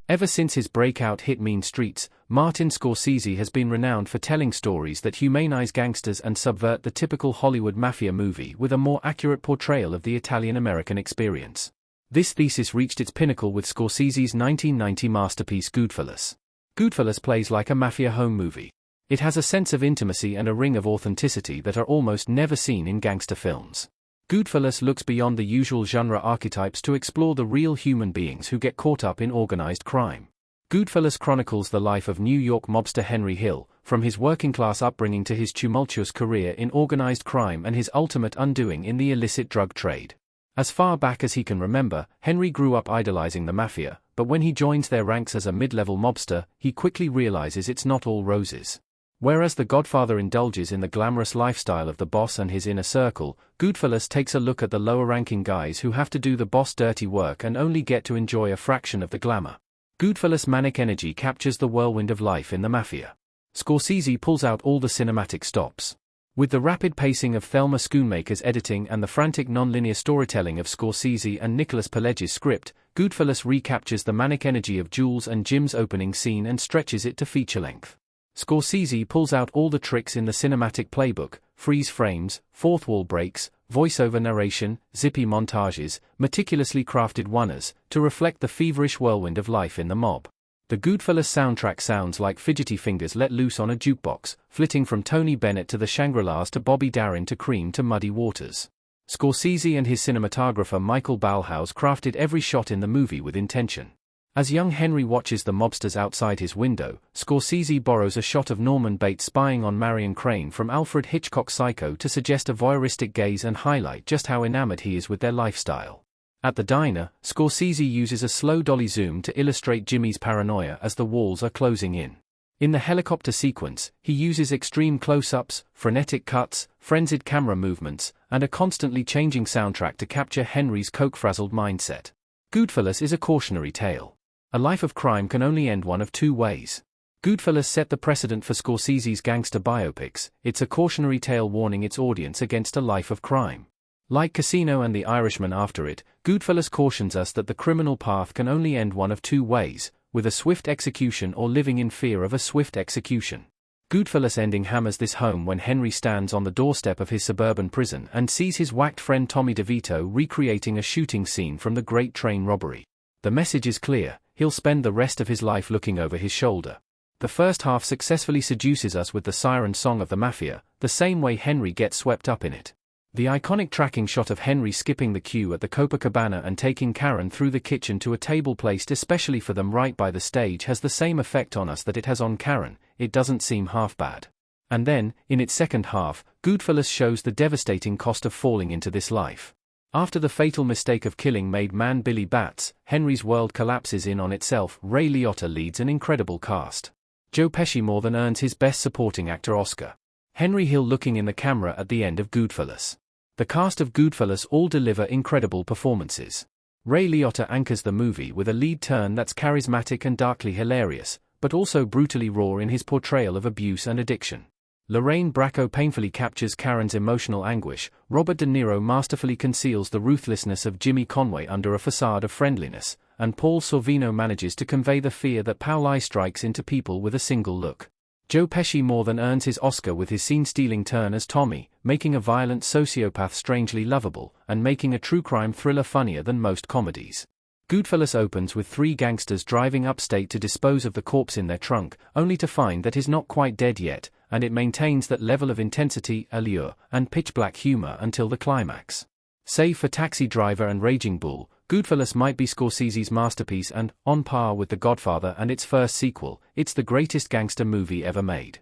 Ever since his breakout hit Mean Streets, Martin Scorsese has been renowned for telling stories that humanize gangsters and subvert the typical Hollywood mafia movie with a more accurate portrayal of the Italian-American experience. This thesis reached its pinnacle with Scorsese's 1990 masterpiece Goodfellas. Goodfellas plays like a mafia home movie. It has a sense of intimacy and a ring of authenticity that are almost never seen in gangster films. Goodfellas looks beyond the usual genre archetypes to explore the real human beings who get caught up in organized crime. Goodfellas chronicles the life of New York mobster Henry Hill, from his working-class upbringing to his tumultuous career in organized crime and his ultimate undoing in the illicit drug trade. As far back as he can remember, Henry grew up idolizing the mafia, but when he joins their ranks as a mid-level mobster, he quickly realizes it's not all roses. Whereas The Godfather indulges in the glamorous lifestyle of the boss and his inner circle, Goodfellas takes a look at the lower-ranking guys who have to do the boss' dirty work and only get to enjoy a fraction of the glamour. Goodfellas' manic energy captures the whirlwind of life in the mafia. Scorsese pulls out all the cinematic stops. With the rapid pacing of Thelma Schoonmaker's editing and the frantic non-linear storytelling of Scorsese and Nicholas Pileggi's script, Goodfellas recaptures the manic energy of Jules and Jim's opening scene and stretches it to feature length. Scorsese pulls out all the tricks in the cinematic playbook: freeze frames, fourth wall breaks, voiceover narration, zippy montages, meticulously crafted one-ers, to reflect the feverish whirlwind of life in the mob. The Goodfellas soundtrack sounds like fidgety fingers let loose on a jukebox, flitting from Tony Bennett to the Shangri-Las to Bobby Darin to Cream to Muddy Waters. Scorsese and his cinematographer Michael Ballhaus crafted every shot in the movie with intention. As young Henry watches the mobsters outside his window, Scorsese borrows a shot of Norman Bates spying on Marion Crane from Alfred Hitchcock's Psycho to suggest a voyeuristic gaze and highlight just how enamored he is with their lifestyle. At the diner, Scorsese uses a slow dolly zoom to illustrate Jimmy's paranoia as the walls are closing in. In the helicopter sequence, he uses extreme close-ups, frenetic cuts, frenzied camera movements, and a constantly changing soundtrack to capture Henry's coke-frazzled mindset. Goodfellas is a cautionary tale. A life of crime can only end one of two ways. Goodfellas set the precedent for Scorsese's gangster biopics. It's a cautionary tale warning its audience against a life of crime. Like Casino and The Irishman after it, Goodfellas cautions us that the criminal path can only end one of two ways: with a swift execution or living in fear of a swift execution. Goodfellas' ending hammers this home when Henry stands on the doorstep of his suburban prison and sees his whacked friend Tommy DeVito recreating a shooting scene from the Great Train Robbery. The message is clear: he'll spend the rest of his life looking over his shoulder. The first half successfully seduces us with the siren song of the mafia, the same way Henry gets swept up in it. The iconic tracking shot of Henry skipping the queue at the Copacabana and taking Karen through the kitchen to a table placed especially for them right by the stage has the same effect on us that it has on Karen. It doesn't seem half bad. And then, in its second half, Goodfellas shows the devastating cost of falling into this life. After the fatal mistake of killing made man Billy Batts, Henry's world collapses in on itself. Ray Liotta leads an incredible cast. Joe Pesci more than earns his Best Supporting Actor Oscar. Henry Hill looking in the camera at the end of Goodfellas. The cast of Goodfellas all deliver incredible performances. Ray Liotta anchors the movie with a lead turn that's charismatic and darkly hilarious, but also brutally raw in his portrayal of abuse and addiction. Lorraine Bracco painfully captures Karen's emotional anguish. Robert De Niro masterfully conceals the ruthlessness of Jimmy Conway under a facade of friendliness, and Paul Sorvino manages to convey the fear that Paulie strikes into people with a single look. Joe Pesci more than earns his Oscar with his scene-stealing turn as Tommy, making a violent sociopath strangely lovable, and making a true crime thriller funnier than most comedies. Goodfellas opens with three gangsters driving upstate to dispose of the corpse in their trunk, only to find that he's not quite dead yet, and it maintains that level of intensity, allure, and pitch-black humor until the climax. Save for Taxi Driver and Raging Bull, Goodfellas might be Scorsese's masterpiece and, on par with The Godfather and its first sequel, it's the greatest gangster movie ever made.